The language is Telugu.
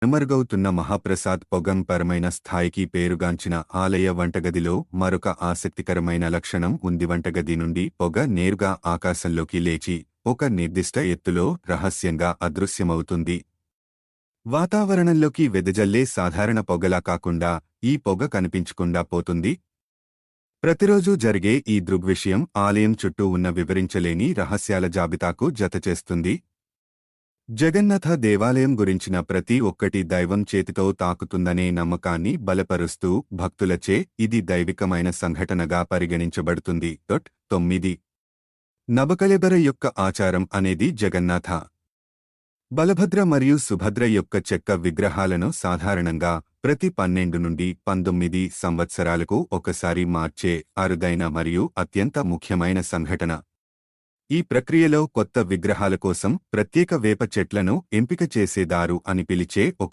కనుమరుగవుతున్న మహాప్రసాద్ పొగంపరమైన స్థాయికి పేరుగాంచిన ఆలయ వంటగదిలో మరొక ఆసక్తికరమైన లక్షణం ఉంది. వంటగది నుండి పొగ నేరుగా ఆకాశంలోకి లేచి ఒక నిర్దిష్ట ఎత్తులో రహస్యంగా అదృశ్యమవుతుంది. వాతావరణంలోకి వెదజల్లే సాధారణ పొగలా కాకుండా ఈ పొగ కనిపించకుండా పోతుంది. ప్రతిరోజూ జరిగే ఈ దృగ్విషయం ఆలయం చుట్టూ ఉన్న వివరించలేని రహస్యాల జాబితాకు జతచేస్తుంది. జగన్నాథ దేవాలయం గురించిన ప్రతి ఒక్కటి దైవం చేతితో తాకుతుందనే నమ్మకాన్ని బలపరుస్తూ భక్తులచే ఇది దైవికమైన సంఘటనగా పరిగణించబడుతుంది. 9 నబకలెబర యొక్క ఆచారం అనేది జగన్నాథ, బలభద్ర మరియు సుభద్ర యొక్క చెక్క విగ్రహాలను సాధారణంగా ప్రతి 12 నుండి 19 సంవత్సరాలకు ఒకసారి మార్చే అరుదైన మరియు అత్యంత ముఖ్యమైన సంఘటన. ఈ ప్రక్రియలో కొత్త విగ్రహాల కోసం ప్రత్యేక వేప చెట్లను ఎంపిక చేసేదారు అని పిలిచే ఒక